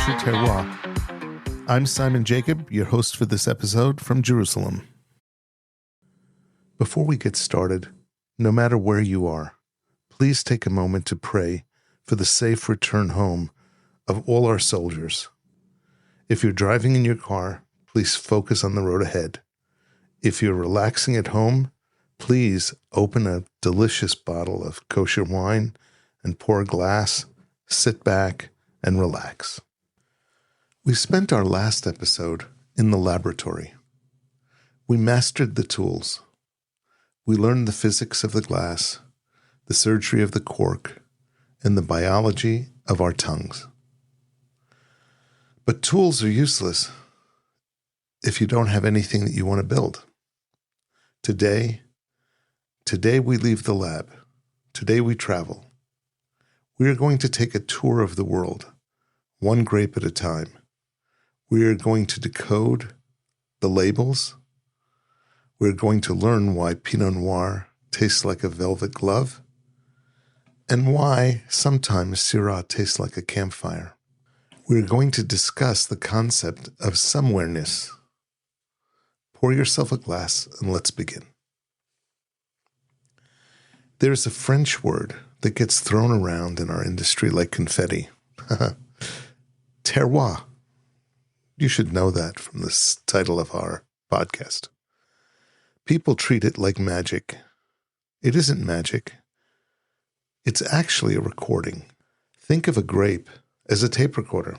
to Terroir. I'm Simon Jacob, your host for this episode from Jerusalem. Before we get started, no matter where you are, please take a moment to pray for the safe return home of all our soldiers. If you're driving in your car, please focus on the road ahead. If you're relaxing at home, please open a delicious bottle of kosher wine and pour a glass, sit back, and relax. We spent our last episode in the laboratory. We mastered the tools. We learned the physics of the glass, the surgery of the cork, and the biology of our tongues. But tools are useless if you don't have anything that you want to build. Today we leave the lab. Today we travel. We are going to take a tour of the world, one grape at a time. We are going to decode the labels. We're going to learn why Pinot Noir tastes like a velvet glove and why sometimes Syrah tastes like a campfire. We're going to discuss the concept of somewhereness. Pour yourself a glass and let's begin. There's a French word that gets thrown around in our industry like confetti. Terroir. You should know that from the title of our podcast. People treat it like magic. It isn't magic. It's actually a recording. Think of a grape as a tape recorder.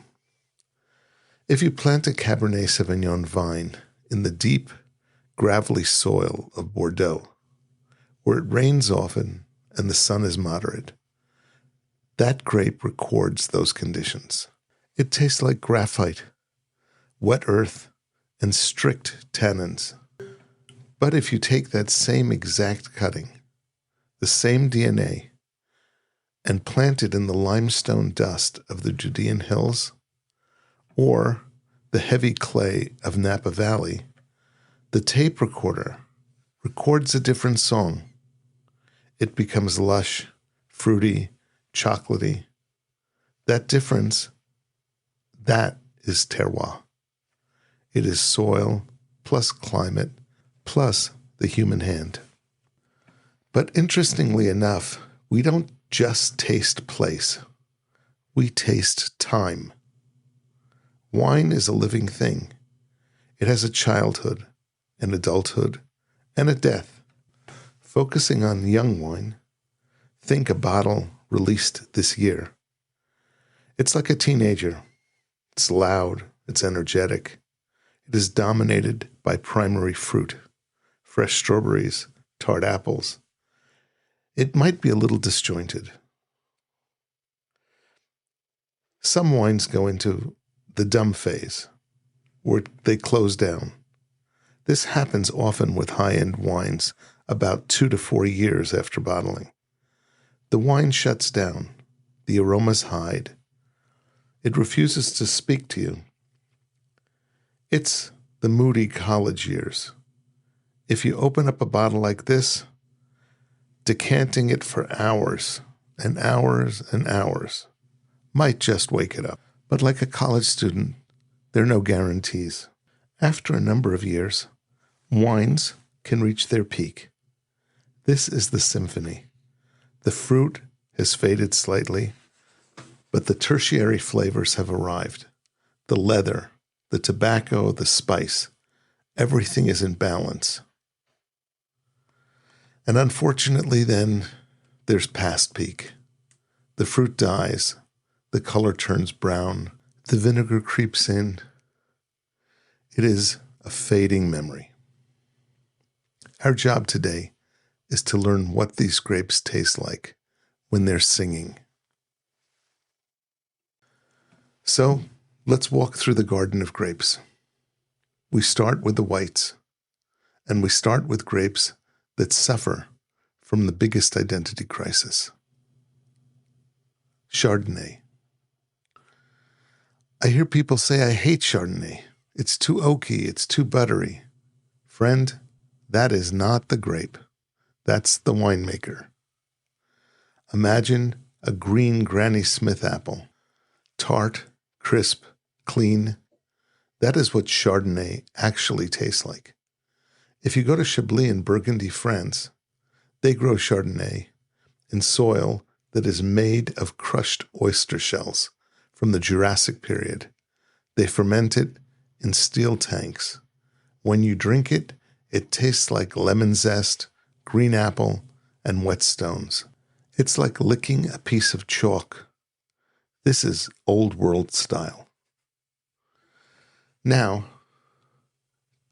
If you plant a Cabernet Sauvignon vine in the deep, gravelly soil of Bordeaux, where it rains often and the sun is moderate, that grape records those conditions. It tastes like graphite, wet earth, and strict tannins. But if you take that same exact cutting, the same DNA, and plant it in the limestone dust of the Judean hills, or the heavy clay of Napa Valley, the tape recorder records a different song. It becomes lush, fruity, chocolatey. That difference, that is terroir. It is soil plus climate plus the human hand. But interestingly enough, we don't just taste place. We taste time. Wine is a living thing. It has a childhood, an adulthood, and a death. Focusing on young wine, think a bottle released this year. It's like a teenager. It's loud, it's energetic. It is dominated by primary fruit, fresh strawberries, tart apples. It might be a little disjointed. Some wines go into the dumb phase, where they close down. This happens often with high-end wines about 2 to 4 years after bottling. The wine shuts down. The aromas hide. It refuses to speak to you. It's the moody college years. If you open up a bottle like this, decanting it for hours and hours and hours might just wake it up. But like a college student, there are no guarantees. After a number of years, wines can reach their peak. This is the symphony. The fruit has faded slightly, but the tertiary flavors have arrived. The leather, the tobacco, the spice, everything is in balance. And unfortunately then, there's past peak. The fruit dies, the color turns brown, the vinegar creeps in. It is a fading memory. Our job today is to learn what these grapes taste like when they're singing. So, let's walk through the garden of grapes. We start with the whites, and we start with grapes that suffer from the biggest identity crisis. Chardonnay. I hear people say, I hate Chardonnay. It's too oaky, it's too buttery. Friend, that is not the grape. That's the winemaker. Imagine a green Granny Smith apple, tart, crisp, clean. That is what Chardonnay actually tastes like. If you go to Chablis in Burgundy, France, they grow Chardonnay in soil that is made of crushed oyster shells from the Jurassic period. They ferment it in steel tanks. When you drink it, it tastes like lemon zest, green apple, and wet stones. It's like licking a piece of chalk. This is old world style. Now,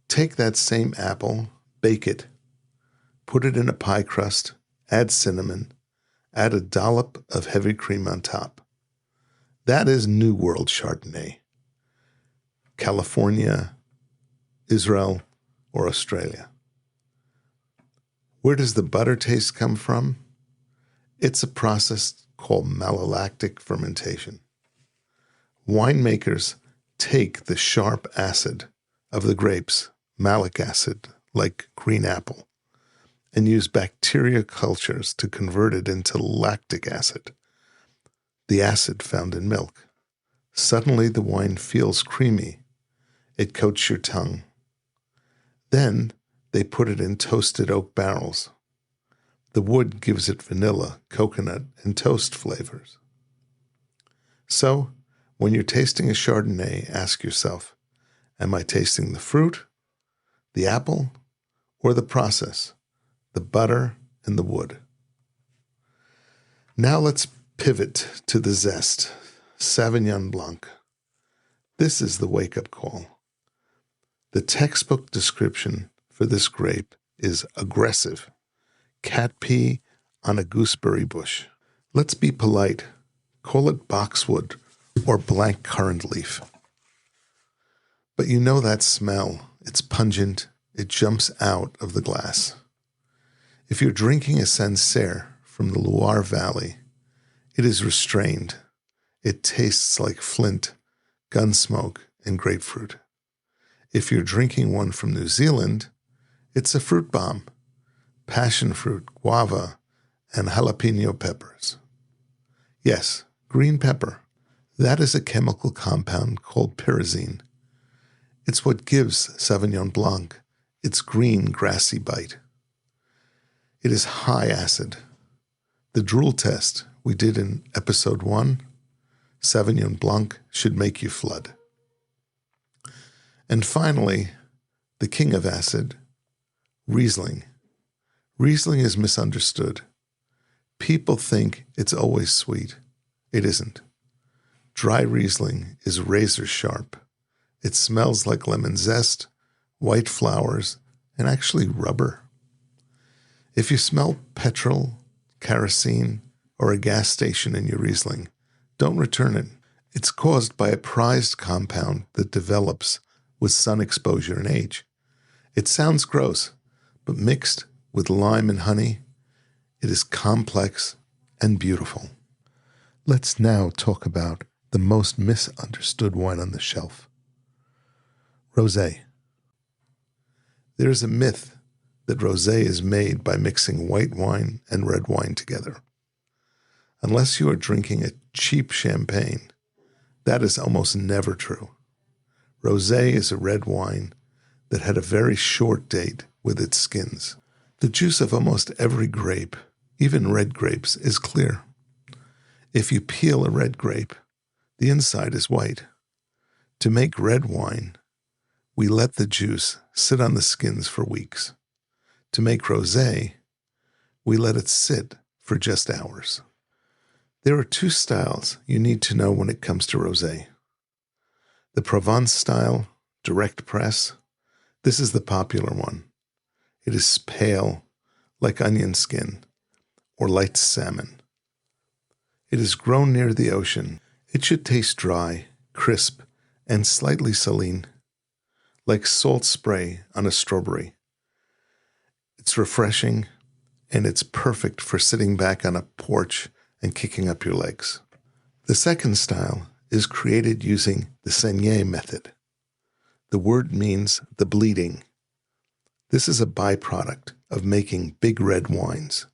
take that same apple, bake it, put it in a pie crust, add cinnamon, add a dollop of heavy cream on top. That is New World Chardonnay. California, Israel, or Australia. Where does the butter taste come from? It's a process called malolactic fermentation. Winemakers take the sharp acid of the grapes, malic acid, like green apple, and use bacteria cultures to convert it into lactic acid, the acid found in milk. Suddenly the wine feels creamy. It coats your tongue. Then they put it in toasted oak barrels. The wood gives it vanilla, coconut, and toast flavors. So, when you're tasting a Chardonnay, ask yourself, am I tasting the fruit, the apple, or the process, the butter and the wood? Now let's pivot to the zest, Sauvignon Blanc. This is the wake-up call. The textbook description for this grape is aggressive. Cat pee on a gooseberry bush. Let's be polite. Call it boxwood or blank currant leaf. But you know that smell. It's pungent. It jumps out of the glass. If you're drinking a Sancerre from the Loire Valley, it is restrained. It tastes like flint, gun smoke, and grapefruit. If you're drinking one from New Zealand, it's a fruit bomb. Passion fruit, guava, and jalapeno peppers. Yes, green pepper. That is a chemical compound called pyrazine. It's what gives Sauvignon Blanc its green, grassy bite. It is high acid. The drool test we did in episode 1, Sauvignon Blanc should make you flood. And finally, the king of acid, Riesling. Riesling is misunderstood. People think it's always sweet. It isn't. Dry Riesling is razor sharp. It smells like lemon zest, white flowers, and actually rubber. If you smell petrol, kerosene, or a gas station in your Riesling, don't return it. It's caused by a prized compound that develops with sun exposure and age. It sounds gross, but mixed with lime and honey, it is complex and beautiful. Let's now talk about the most misunderstood wine on the shelf. Rosé. There is a myth that rosé is made by mixing white wine and red wine together. Unless you are drinking a cheap champagne, that is almost never true. Rosé is a red wine that had a very short date with its skins. The juice of almost every grape, even red grapes, is clear. If you peel a red grape, the inside is white. To make red wine, we let the juice sit on the skins for weeks. To make rosé, we let it sit for just hours. There are 2 styles you need to know when it comes to rosé. The Provence style, direct press, this is the popular one. It is pale, like onion skin, or light salmon. It is grown near the ocean. It should taste dry, crisp, and slightly saline, like salt spray on a strawberry. It's refreshing, and it's perfect for sitting back on a porch and kicking up your legs. The second style is created using the saignée method. The word means the bleeding. This is a byproduct of making big red wines.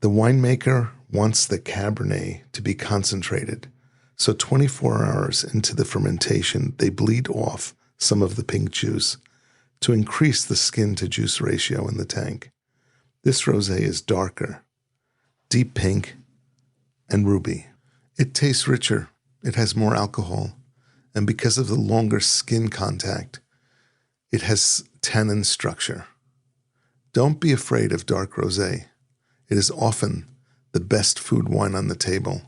The winemaker wants the Cabernet to be concentrated, So 24 hours into the fermentation, they bleed off some of the pink juice to increase the skin-to-juice ratio in the tank. This rosé is darker, deep pink, and ruby. It tastes richer, it has more alcohol, and because of the longer skin contact, it has tannin structure. Don't be afraid of dark rosé. It is often the best food wine on the table.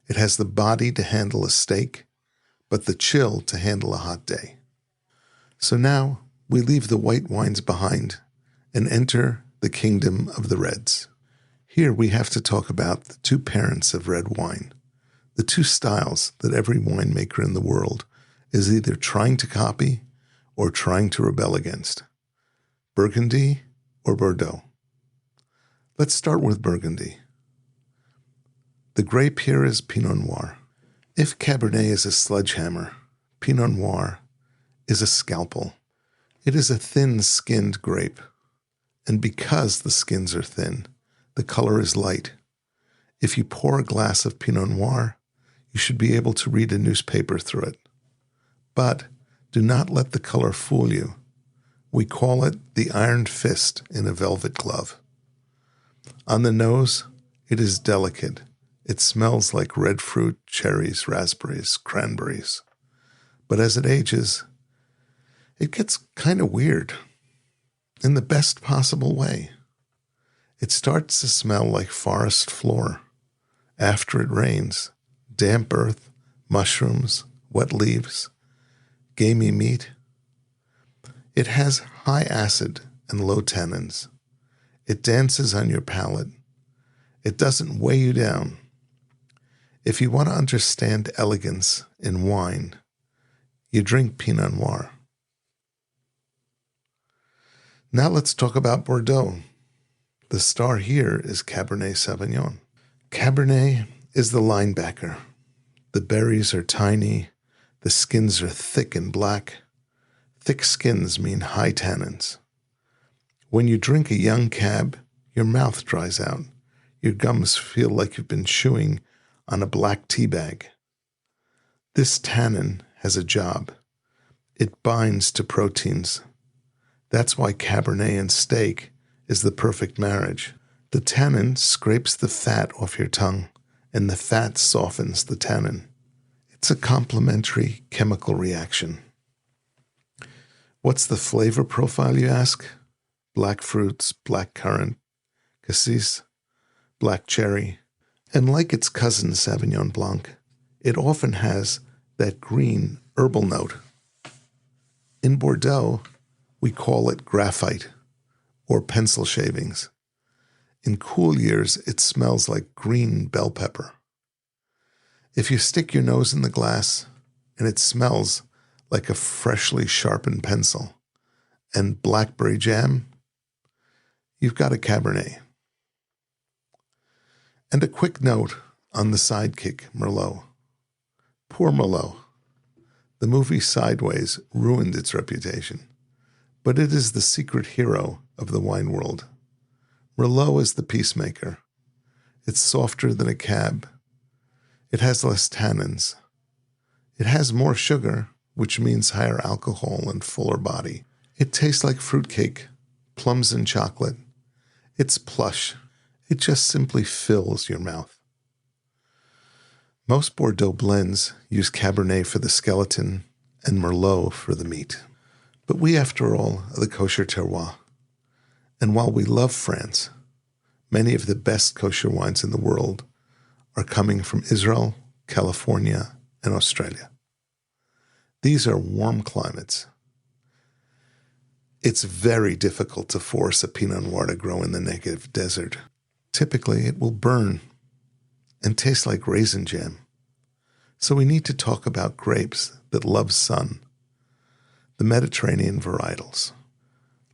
It has the body to handle a steak, but the chill to handle a hot day. So now we leave the white wines behind and enter the kingdom of the reds. Here we have to talk about the two parents of red wine, the two styles that every winemaker in the world is either trying to copy or trying to rebel against: Burgundy or Bordeaux. Let's start with Burgundy. The grape here is Pinot Noir. If Cabernet is a sledgehammer, Pinot Noir is a scalpel. It is a thin-skinned grape, and because the skins are thin, the color is light. If you pour a glass of Pinot Noir, you should be able to read a newspaper through it. But do not let the color fool you. We call it the iron fist in a velvet glove. On the nose, it is delicate. It smells like red fruit, cherries, raspberries, cranberries. But as it ages, it gets kind of weird, in the best possible way. It starts to smell like forest floor. After it rains, damp earth, mushrooms, wet leaves, gamey meat. It has high acid and low tannins. It dances on your palate. It doesn't weigh you down. If you want to understand elegance in wine, you drink Pinot Noir. Now let's talk about Bordeaux. The star here is Cabernet Sauvignon. Cabernet is the linebacker. The berries are tiny. The skins are thick and black. Thick skins mean high tannins. When you drink a young cab, your mouth dries out. Your gums feel like you've been chewing on a black tea bag. This tannin has a job. It binds to proteins. That's why Cabernet and steak is the perfect marriage. The tannin scrapes the fat off your tongue, and the fat softens the tannin. It's a complementary chemical reaction. What's the flavor profile, you ask? Black fruits, black currant, cassis, black cherry. And like its cousin Sauvignon Blanc, it often has that green herbal note. In Bordeaux, we call it graphite or pencil shavings. In cool years, it smells like green bell pepper. If you stick your nose in the glass and it smells like a freshly sharpened pencil and blackberry jam, you've got a Cabernet. And a quick note on the sidekick, Merlot. Poor Merlot. The movie Sideways ruined its reputation, but it is the secret hero of the wine world. Merlot is the peacemaker. It's softer than a cab. It has less tannins. It has more sugar, which means higher alcohol and fuller body. It tastes like fruitcake, plums and chocolate. It's plush. It just simply fills your mouth. Most Bordeaux blends use Cabernet for the skeleton and Merlot for the meat. But we, after all, are the kosher terroir. And while we love France, many of the best kosher wines in the world are coming from Israel, California, and Australia. These are warm climates. It's very difficult to force a Pinot Noir to grow in the Negev desert. Typically, it will burn and taste like raisin jam. So we need to talk about grapes that love sun, the Mediterranean varietals.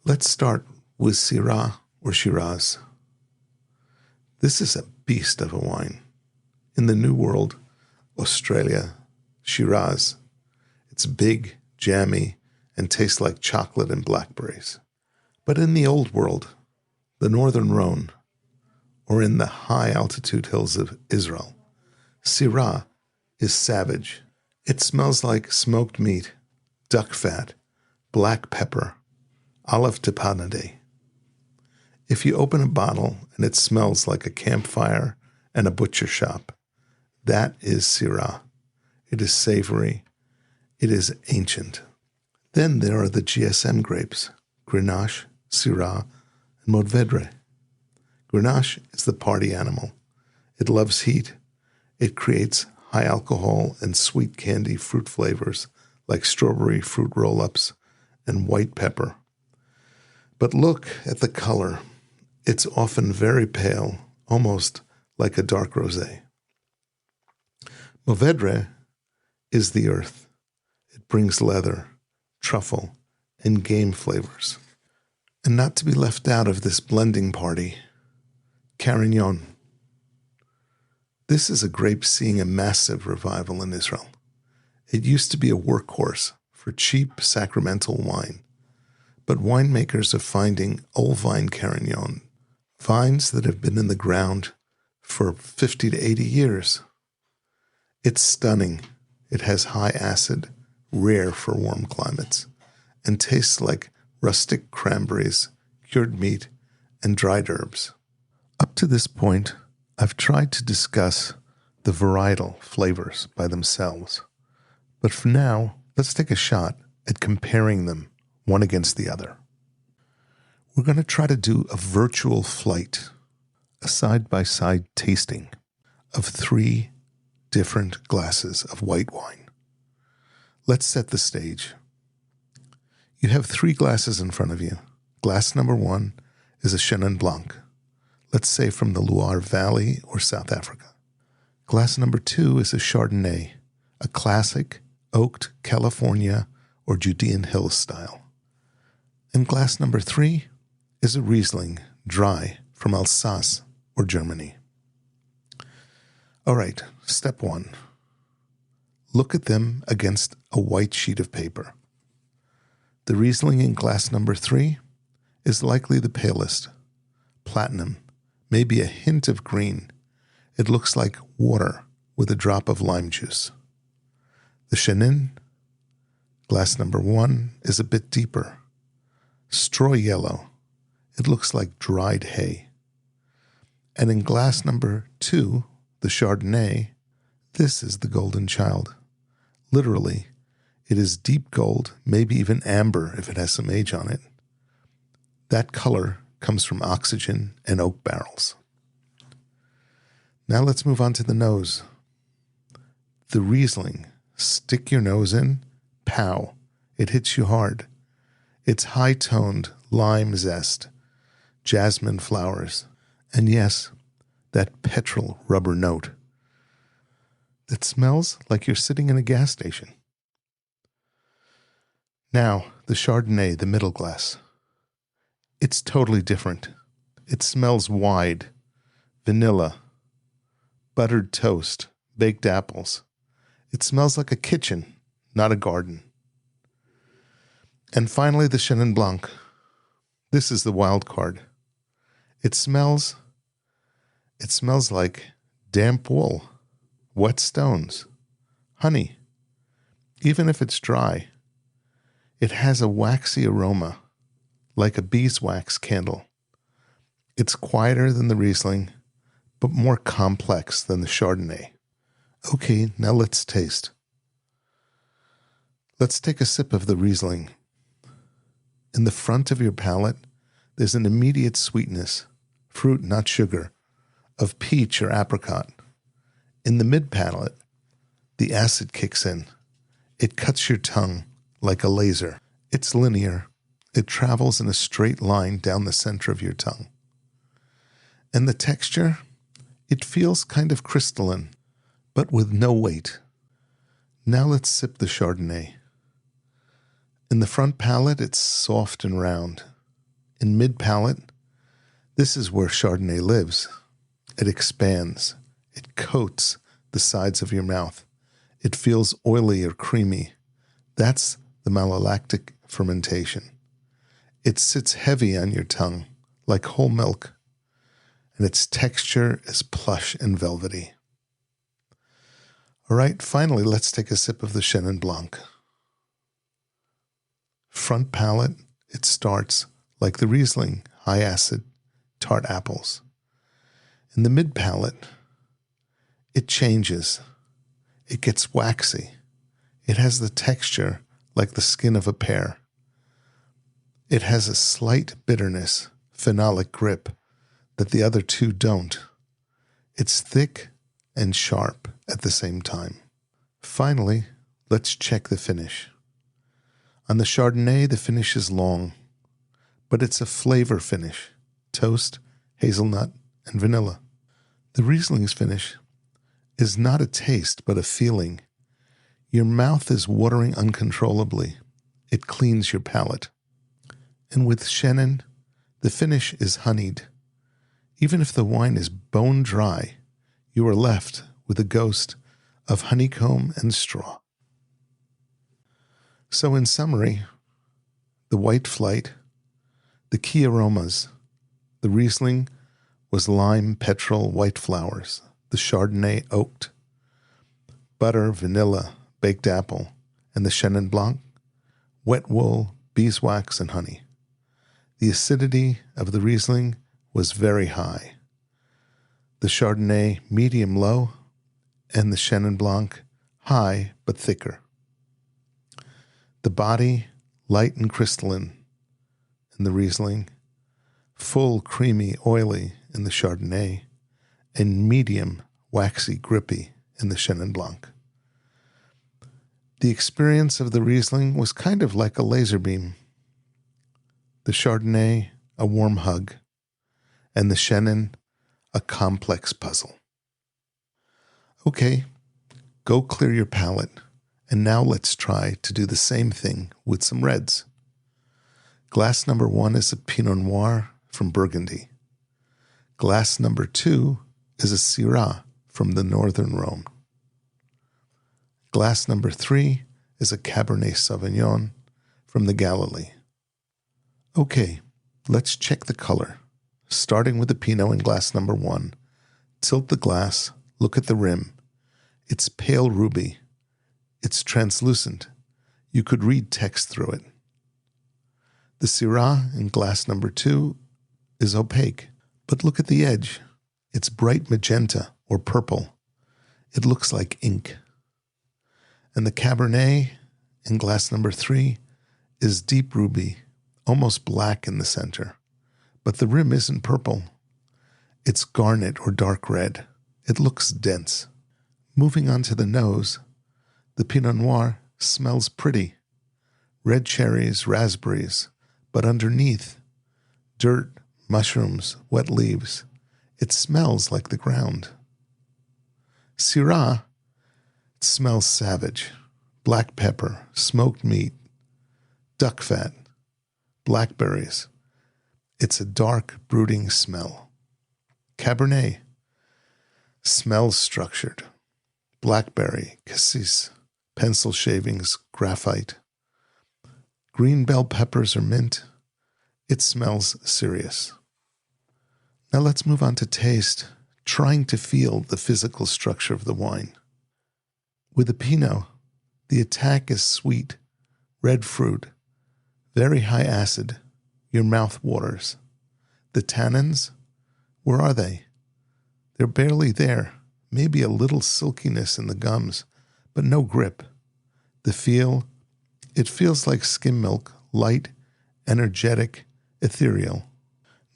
Let's start with Syrah or Shiraz. This is a beast of a wine. In the New World, Australia, Shiraz, it's big, jammy, and tastes like chocolate and blackberries. But in the Old World, the Northern Rhone, or in the high-altitude hills of Israel, Syrah is savage. It smells like smoked meat, duck fat, black pepper, olive tapenade. If you open a bottle and it smells like a campfire and a butcher shop, that is Syrah. It is savory. It is ancient. Then there are the GSM grapes, Grenache, Syrah, and Mourvedre. Grenache is the party animal. It loves heat. It creates high alcohol and sweet candy fruit flavors like strawberry fruit roll-ups and white pepper. But look at the color. It's often very pale, almost like a dark rosé. Mourvedre is the earth. It brings leather, truffle, and game flavors. And not to be left out of this blending party, Carignan. This is a grape seeing a massive revival in Israel. It used to be a workhorse for cheap sacramental wine, but winemakers are finding old vine Carignan, vines that have been in the ground for 50 to 80 years. It's stunning. It has high acid, rare for warm climates, and tastes like rustic cranberries, cured meat, and dried herbs. Up to this point, I've tried to discuss the varietal flavors by themselves, but for now, let's take a shot at comparing them one against the other. We're going to try to do a virtual flight, a side-by-side tasting of 3 different glasses of white wine. Let's set the stage. You have 3 glasses in front of you. Glass number 1 is a Sauvignon Blanc, let's say from the Loire Valley or South Africa. Glass number 2 is a Chardonnay, a classic oaked California or Judean Hills style. And glass number 3 is a Riesling, dry, from Alsace or Germany. All right, step 1. Look at them against a white sheet of paper. The Riesling in glass number 3 is likely the palest, platinum, maybe a hint of green. It looks like water with a drop of lime juice. The Chenin, glass number 1, is a bit deeper, straw yellow. It looks like dried hay. And in glass number 2, the Chardonnay, this is the golden child. Literally, it is deep gold, maybe even amber if it has some age on it. That color comes from oxygen and oak barrels. Now let's move on to the nose. The Riesling, stick your nose in, pow, it hits you hard. It's high-toned lime zest, jasmine flowers, and yes, that petrol rubber note that smells like you're sitting in a gas station. Now, the Chardonnay, the middle glass. It's totally different. It smells wide, vanilla, buttered toast, baked apples. It smells like a kitchen, not a garden. And finally, the Chenin Blanc. This is the wild card. It smells like damp wool, wet stones, honey. Even if it's dry, it has a waxy aroma, like a beeswax candle. It's quieter than the Riesling, but more complex than the Chardonnay. Okay, now let's taste. Let's take a sip of the Riesling. In the front of your palate, there's an immediate sweetness, fruit, not sugar, of peach or apricot. In the mid-palate, the acid kicks in. It cuts your tongue like a laser. It's linear. It travels in a straight line down the center of your tongue. And the texture, it feels kind of crystalline, but with no weight. Now let's sip the Chardonnay. In the front palate, it's soft and round. In mid-palate, this is where Chardonnay lives. It expands. It coats the sides of your mouth. It feels oily or creamy. That's the malolactic fermentation. It sits heavy on your tongue, like whole milk, and its texture is plush and velvety. All right, finally, let's take a sip of the Chenin Blanc. Front palate, it starts like the Riesling, high acid, tart apples. In the mid palate, it changes. It gets waxy. It has the texture like the skin of a pear. It has a slight bitterness, phenolic grip, that the other two don't. It's thick and sharp at the same time. Finally, let's check the finish. On the Chardonnay, the finish is long, but it's a flavor finish: toast, hazelnut, and vanilla. The Riesling's finish is not a taste, but a feeling. Your mouth is watering uncontrollably. It cleans your palate. And with Chenin, the finish is honeyed. Even if the wine is bone dry, you are left with a ghost of honeycomb and straw. So in summary, the white flight, the key aromas: the Riesling was lime, petrol, white flowers; the Chardonnay oaked, butter, vanilla, baked apple; and the Chenin Blanc, wet wool, beeswax, and honey. The acidity of the Riesling was very high, the Chardonnay medium-low, and the Chenin Blanc high but thicker. The body light and crystalline in the Riesling, full, creamy, oily in the Chardonnay, and medium, waxy, grippy in the Chenin Blanc. The experience of the Riesling was kind of like a laser beam. The Chardonnay, a warm hug, and the Chenin, a complex puzzle. Okay, go clear your palate, and now let's try to do the same thing with some reds. Glass number 1 is a Pinot Noir from Burgundy. Glass number 2 is a Syrah from the northern Rhone. Glass number 3 is a Cabernet Sauvignon from the Galilee. Okay, let's check the color. Starting with the Pinot in glass number 1, tilt the glass, look at the rim. It's pale ruby. It's translucent. You could read text through it. The Syrah in glass number 2 is opaque, but look at the edge. It's bright magenta or purple. It looks like ink. And the Cabernet in glass number 3 is deep ruby, almost black in the center. But the rim isn't purple. It's garnet or dark red. It looks dense. Moving on to the nose, the Pinot Noir smells pretty. Red cherries, raspberries, but underneath, dirt, mushrooms, wet leaves. It smells like the ground. Syrah, it smells savage. Black pepper, smoked meat, duck fat, blackberries. It's a dark, brooding smell. Cabernet smells structured. Blackberry, cassis, pencil shavings, graphite. Green bell peppers or mint. It smells serious. Now let's move on to taste, trying to feel the physical structure of the wine. With the Pinot, the attack is sweet, red fruit, very high acid. Your mouth waters. The tannins, where are they? They're barely there. Maybe a little silkiness in the gums, but no grip. The feel, it feels like skim milk, light, energetic, ethereal.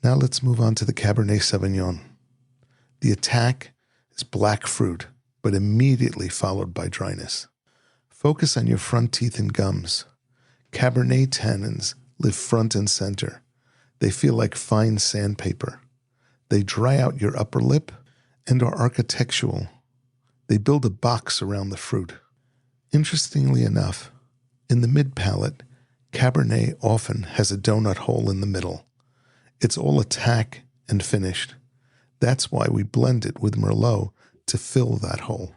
Now let's move on to the Cabernet Sauvignon. The attack is black fruit, but immediately followed by dryness. Focus on your front teeth and gums. Cabernet tannins live front and center. They feel like fine sandpaper. They dry out your upper lip and are architectural. They build a box around the fruit. Interestingly enough, in the mid-palate, Cabernet often has a donut hole in the middle. It's all attack and finished. That's why we blend it with Merlot to fill that hole.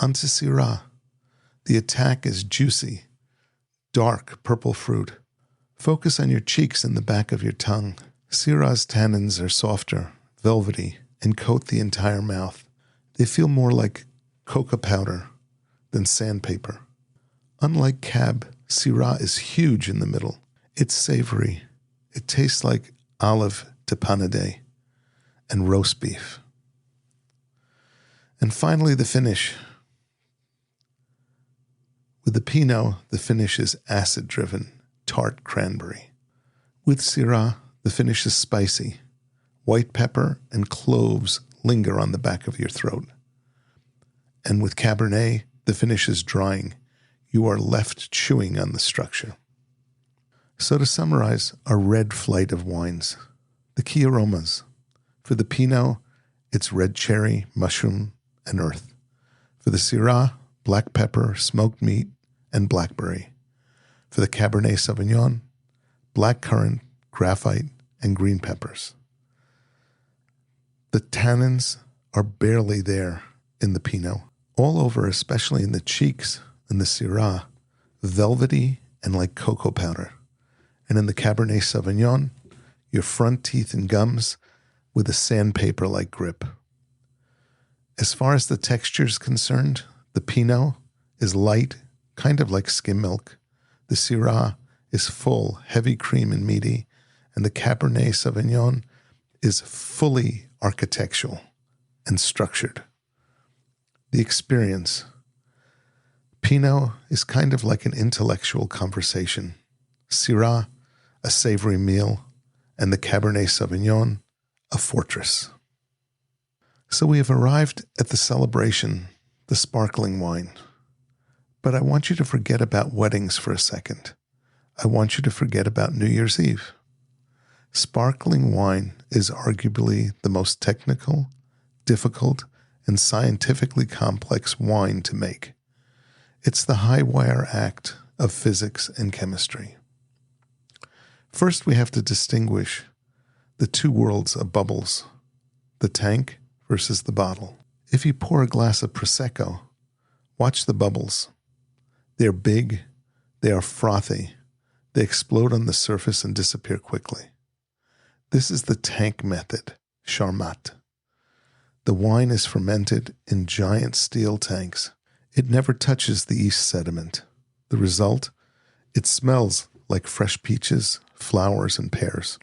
Onto Syrah. The attack is juicy, dark purple fruit. Focus on your cheeks and the back of your tongue. Syrah's tannins are softer, velvety, and coat the entire mouth. They feel more like cocoa powder, then sandpaper. Unlike Cab, Syrah is huge in the middle. It's savory. It tastes like olive tapenade and roast beef. And finally, the finish. With the Pinot, the finish is acid-driven, tart cranberry. With Syrah, the finish is spicy. White pepper and cloves linger on the back of your throat. And with Cabernet, the finish is drying. You are left chewing on the structure. So to summarize our red flight of wines, the key aromas. For the Pinot, it's red cherry, mushroom, and earth. For the Syrah, black pepper, smoked meat, and blackberry. For the Cabernet Sauvignon, black currant, graphite, and green peppers. The tannins are barely there in the Pinot. All over, especially in the cheeks in the Syrah, velvety and like cocoa powder. And in the Cabernet Sauvignon, your front teeth and gums with a sandpaper-like grip. As far as the texture is concerned, the Pinot is light, kind of like skim milk. The Syrah is full, heavy cream and meaty. And the Cabernet Sauvignon is fully architectural and structured. The experience. Pinot is kind of like an intellectual conversation. Syrah, a savory meal, and the Cabernet Sauvignon, a fortress. So we have arrived at the celebration, the sparkling wine. But I want you to forget about weddings for a second. I want you to forget about New Year's Eve. Sparkling wine is arguably the most technical, difficult, and scientifically complex wine to make. It's the high-wire act of physics and chemistry. First, we have to distinguish the two worlds of bubbles, the tank versus the bottle. If you pour a glass of Prosecco, watch the bubbles. They're big, they are frothy, they explode on the surface and disappear quickly. This is the tank method, Charmat. The wine is fermented in giant steel tanks. It never touches the yeast sediment. The result? It smells like fresh peaches, flowers, and pears.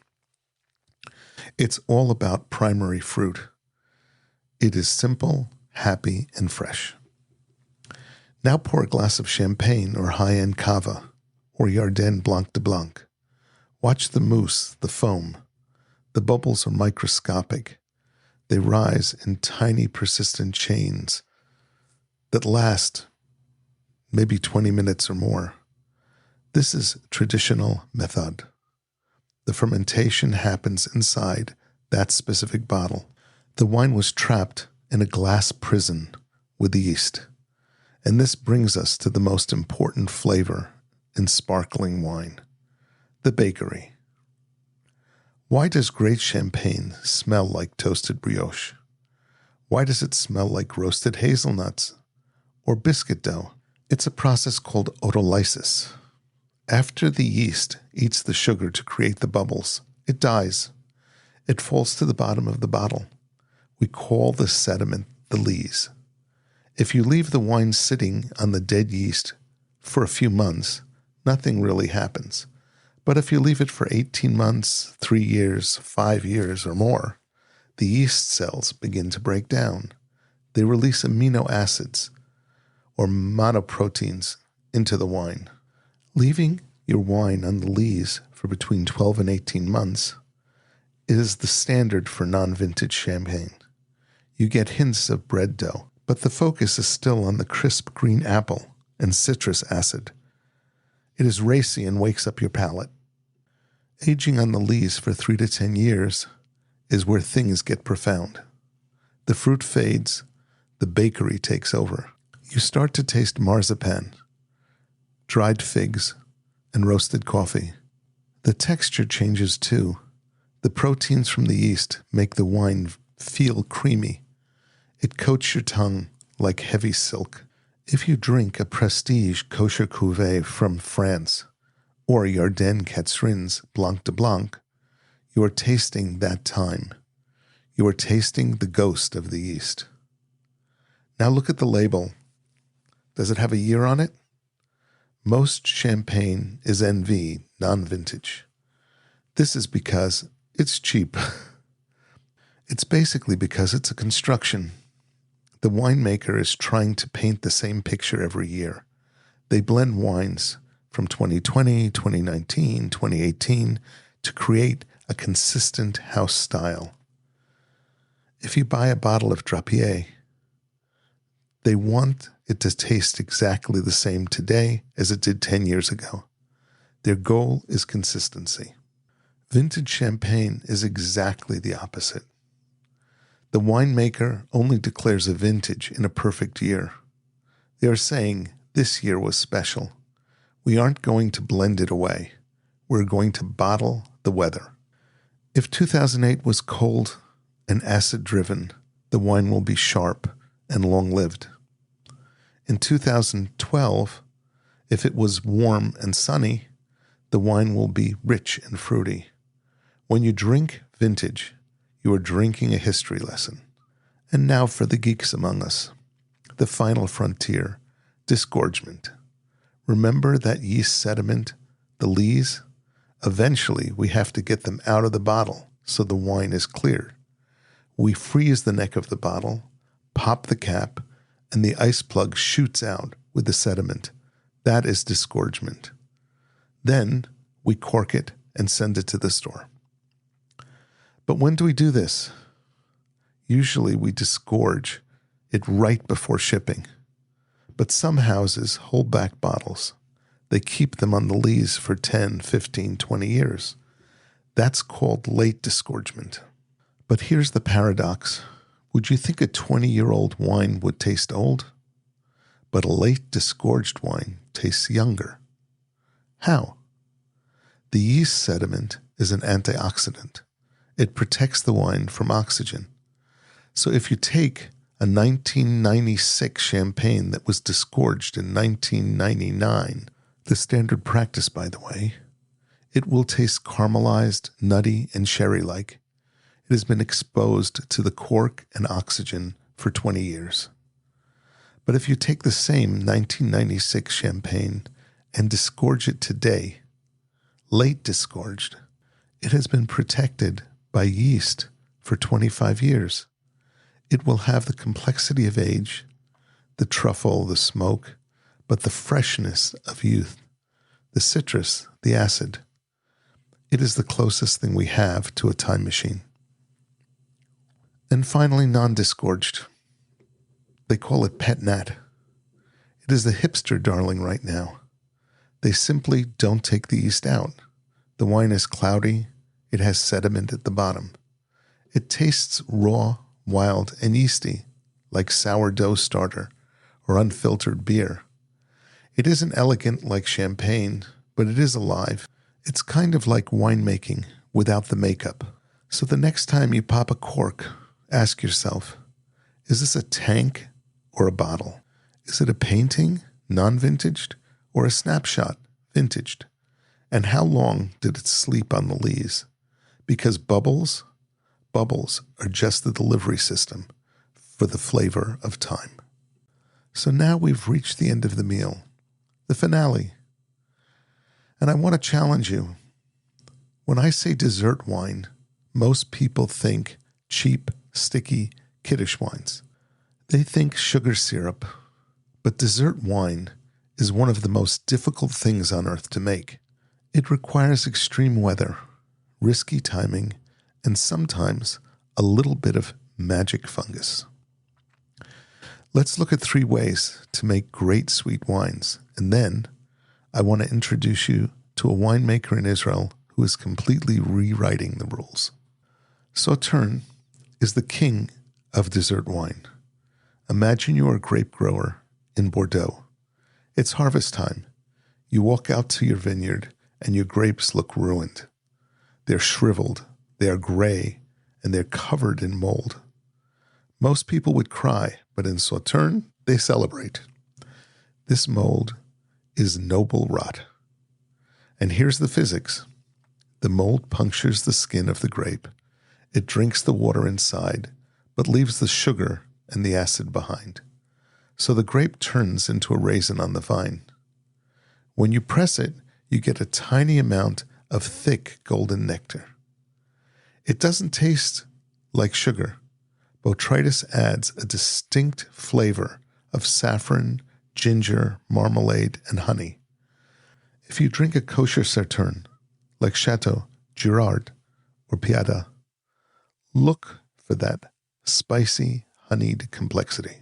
It's all about primary fruit. It is simple, happy, and fresh. Now pour a glass of champagne or high-end cava or Jardin Blanc de Blanc. Watch the mousse, the foam. The bubbles are microscopic. They rise in tiny persistent chains that last maybe 20 minutes or more. This is traditional method. The fermentation happens inside that specific bottle. The wine was trapped in a glass prison with the yeast. And this brings us to the most important flavor in sparkling wine, the bakery. Why does great champagne smell like toasted brioche? Why does it smell like roasted hazelnuts or biscuit dough? It's a process called autolysis. After the yeast eats the sugar to create the bubbles, it dies. It falls to the bottom of the bottle. We call the sediment the lees. If you leave the wine sitting on the dead yeast for a few months, nothing really happens. But if you leave it for 18 months, 3 years, 5 years, or more, the yeast cells begin to break down. They release amino acids or monoproteins into the wine. Leaving your wine on the lees for between 12 and 18 months is the standard for non-vintage champagne. You get hints of bread dough, but the focus is still on the crisp green apple and citrus acid. It is racy and wakes up your palate. Aging on the lees for 3 to 10 years is where things get profound. The fruit fades, the bakery takes over. You start to taste marzipan, dried figs, and roasted coffee. The texture changes too. The proteins from the yeast make the wine feel creamy. It coats your tongue like heavy silk. If you drink a prestige kosher cuvée from France or Jardin Catherine's Blanc de Blanc, you are tasting that time. You are tasting the ghost of the yeast. Now look at the label. Does it have a year on it? Most champagne is NV, non-vintage. This is because it's cheap. It's basically because it's a construction. The winemaker is trying to paint the same picture every year. They blend wines from 2020, 2019, 2018 to create a consistent house style. If you buy a bottle of Drapier, they want it to taste exactly the same today as it did 10 years ago. Their goal is consistency. Vintage champagne is exactly the opposite. The winemaker only declares a vintage in a perfect year. They are saying this year was special. We aren't going to blend it away. We're going to bottle the weather. If 2008 was cold and acid-driven, the wine will be sharp and long-lived. In 2012, if it was warm and sunny, the wine will be rich and fruity. When you drink vintage, you are drinking a history lesson. And now for the geeks among us. The final frontier, disgorgement. Remember that yeast sediment, the lees? Eventually, we have to get them out of the bottle so the wine is cleared. We freeze the neck of the bottle, pop the cap, and the ice plug shoots out with the sediment. That is disgorgement. Then we cork it and send it to the store. But when do we do this? Usually we disgorge it right before shipping. But some houses hold back bottles. They keep them on the lees for 10, 15, 20 years. That's called late disgorgement. But here's the paradox. Would you think a 20-year-old wine would taste old? But a late disgorged wine tastes younger. How? The yeast sediment is an antioxidant. It protects the wine from oxygen. So if you take a 1996 champagne that was disgorged in 1999, the standard practice, by the way, it will taste caramelized, nutty, and sherry-like. It has been exposed to the cork and oxygen for 20 years. But if you take the same 1996 champagne and disgorge it today, late disgorged, it has been protected by yeast for 25 years. It will have the complexity of age, the truffle, the smoke, but the freshness of youth, the citrus, the acid. It is the closest thing we have to a time machine. And finally, non-disgorged. They call it pet nat. It is the hipster darling right now. They simply don't take the yeast out. The wine is cloudy. It has sediment at the bottom. It tastes raw, wild, and yeasty, like sourdough starter or unfiltered beer. It isn't elegant like champagne, but it is alive. It's kind of like winemaking without the makeup. So the next time you pop a cork, ask yourself, is this a tank or a bottle? Is it a painting, non-vintaged, or a snapshot, vintaged? And how long did it sleep on the lees? Because bubbles are just the delivery system for the flavor of time. So now we've reached the end of the meal, the finale. And I want to challenge you. When I say dessert wine, most people think cheap, sticky, kiddish wines. They think sugar syrup, but dessert wine is one of the most difficult things on earth to make. It requires extreme weather, risky timing, and sometimes a little bit of magic fungus. Let's look at 3 ways to make great sweet wines, and then I want to introduce you to a winemaker in Israel who is completely rewriting the rules. Sauterne is the king of dessert wine. Imagine you are a grape grower in Bordeaux. It's harvest time. You walk out to your vineyard and your grapes look ruined. They're shriveled, they are gray, and they're covered in mold. Most people would cry, but in Sauterne, they celebrate. This mold is noble rot. And here's the physics. The mold punctures the skin of the grape. It drinks the water inside, but leaves the sugar and the acid behind. so the grape turns into a raisin on the vine. When you press it, you get a tiny amount of thick golden nectar. It doesn't taste like sugar. Botrytis adds a distinct flavor of saffron, ginger, marmalade, and honey. If you drink a kosher Sauterne, like Chateau, Girard, or Piada, look for that spicy, honeyed complexity.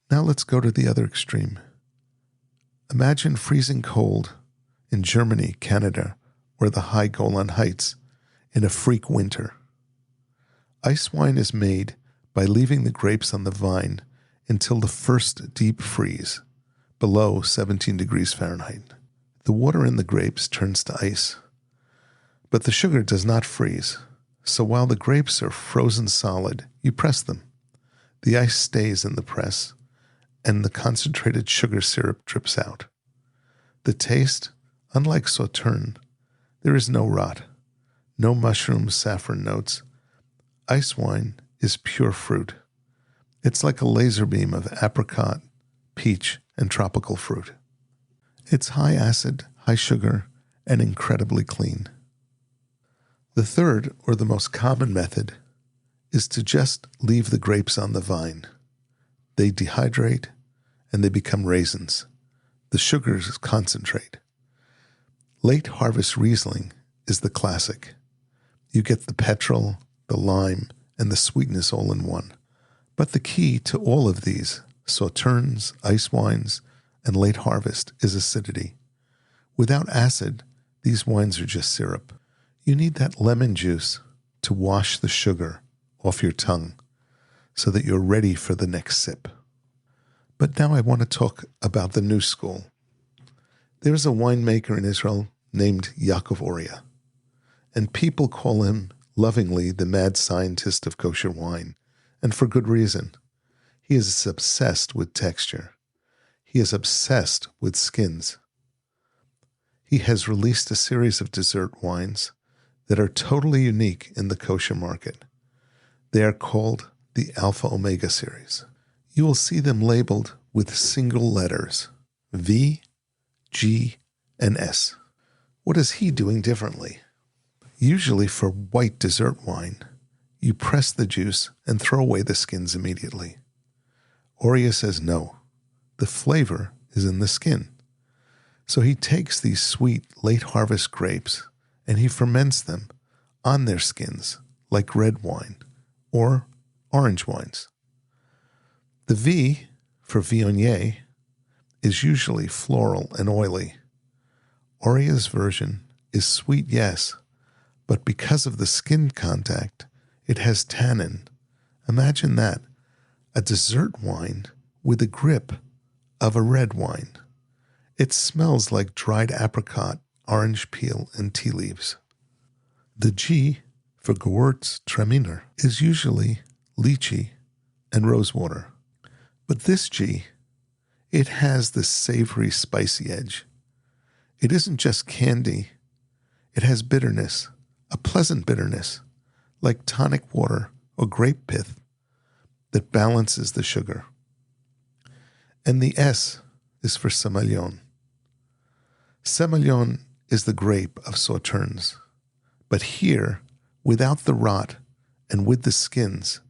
Now let's go to the other extreme. Imagine freezing cold in Germany, Canada, or the high Golan Heights in a freak winter. Ice wine is made by leaving the grapes on the vine until the first deep freeze, below 17 degrees Fahrenheit. The water in the grapes turns to ice, but the sugar does not freeze, so while the grapes are frozen solid, you press them. The ice stays in the press, and the concentrated sugar syrup drips out. The taste, unlike Sauterne, there is no rot, no mushroom saffron notes. Ice wine is pure fruit. It's like a laser beam of apricot, peach, and tropical fruit. It's high acid, high sugar, and incredibly clean. The third, or the most common method, is to just leave the grapes on the vine. They dehydrate, and they become raisins. The sugars concentrate. Late harvest Riesling is the classic. You get the petrol, the lime, and the sweetness all in one. But the key to all of these, Sauternes, ice wines, and late harvest, is acidity. Without acid, these wines are just syrup. You need that lemon juice to wash the sugar off your tongue so that you're ready for the next sip. But now I want to talk about the new school. There's a winemaker in Israel named Yaakov Oria, and people call him lovingly the mad scientist of kosher wine, and for good reason. He is obsessed with texture. He is obsessed with skins. He has released a series of dessert wines that are totally unique in the kosher market. They are called the Alpha Omega series. You will see them labeled with single letters, V, G, and S. What is he doing differently? Usually for white dessert wine, you press the juice and throw away the skins immediately. Oria says no. The flavor is in the skin. So he takes these sweet late harvest grapes and he ferments them on their skins like red wine or orange wines. The V for Viognier is usually floral and oily. Oria's version is sweet, yes, but because of the skin contact, it has tannin. Imagine that, a dessert wine with a grip of a red wine. It smells like dried apricot, orange peel, and tea leaves. The G for Gewürztraminer is usually lychee and rosewater. But this G, it has this savory, spicy edge. It isn't just candy. It has bitterness, a pleasant bitterness, like tonic water or grape pith that balances the sugar. And the S is for Semillon. Semillon is the grape of Sauternes. But here, without the rot and with the skins,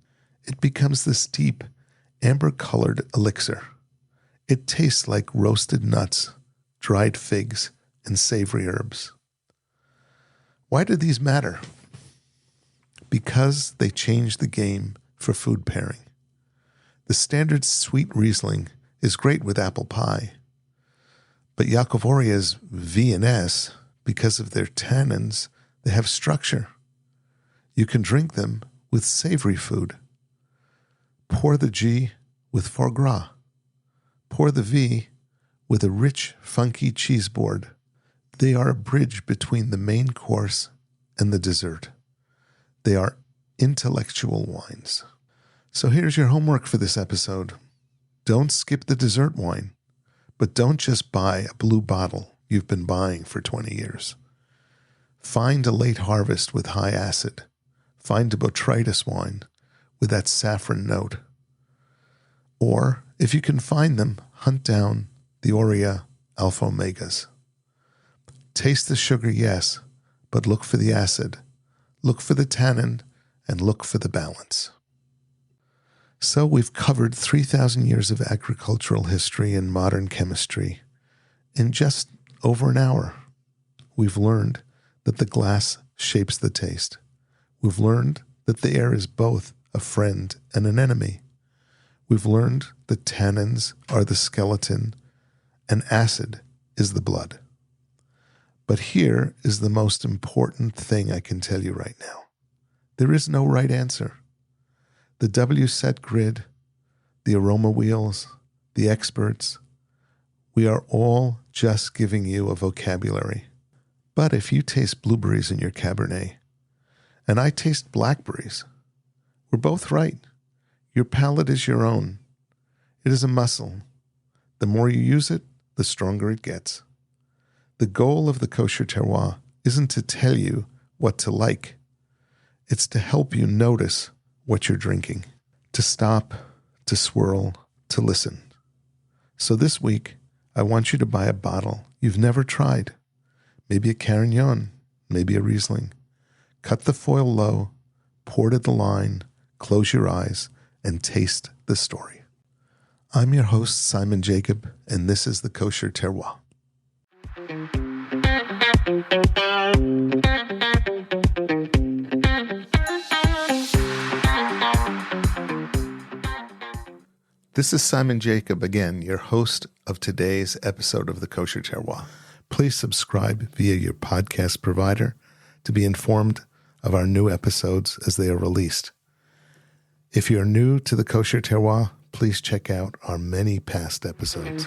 it becomes this deep, amber-colored elixir. It tastes like roasted nuts, dried figs, and savory herbs. Why do these matter? Because they change the game for food pairing. The standard sweet Riesling is great with apple pie, but Yaakov Oria's V and S, because of their tannins, they have structure. You can drink them with savory food. Pour the G with foie gras. Pour the V with a rich, funky cheese board. They are a bridge between the main course and the dessert. They are intellectual wines. So here's your homework for this episode. Don't skip the dessert wine, but don't just buy a blue bottle you've been buying for 20 years. Find a late harvest with high acid. Find a botrytis wine with that saffron note. Or, if you can find them, hunt down the Aurea alpha omegas. Taste the sugar, yes, but look for the acid, look for the tannin, and look for the balance. So we've covered 3,000 years of agricultural history and modern chemistry in just over an hour. We've learned that the glass shapes the taste. We've learned that the air is both a friend and an enemy. We've learned that tannins are the skeleton and acid is the blood. But here is the most important thing I can tell you right now. There is no right answer. The W-set grid, the aroma wheels, the experts, we are all just giving you a vocabulary. But if you taste blueberries in your Cabernet, and I taste blackberries, we're both right. Your palate is your own. It is a muscle. The more you use it, the stronger it gets. The goal of the Kosher Terroir isn't to tell you what to like. It's to help you notice what you're drinking, to stop, to swirl, to listen. So this week, I want you to buy a bottle you've never tried. Maybe a Carignan, maybe a Riesling. Cut the foil low, pour to the line, close your eyes, and taste the story. I'm your host, Simon Jacob, and this is the Kosher Terroir. This is Simon Jacob again, your host of today's episode of the Kosher Terroir. Please subscribe via your podcast provider to be informed of our new episodes as they are released. If you're new to the Kosher Terroir, please check out our many past episodes.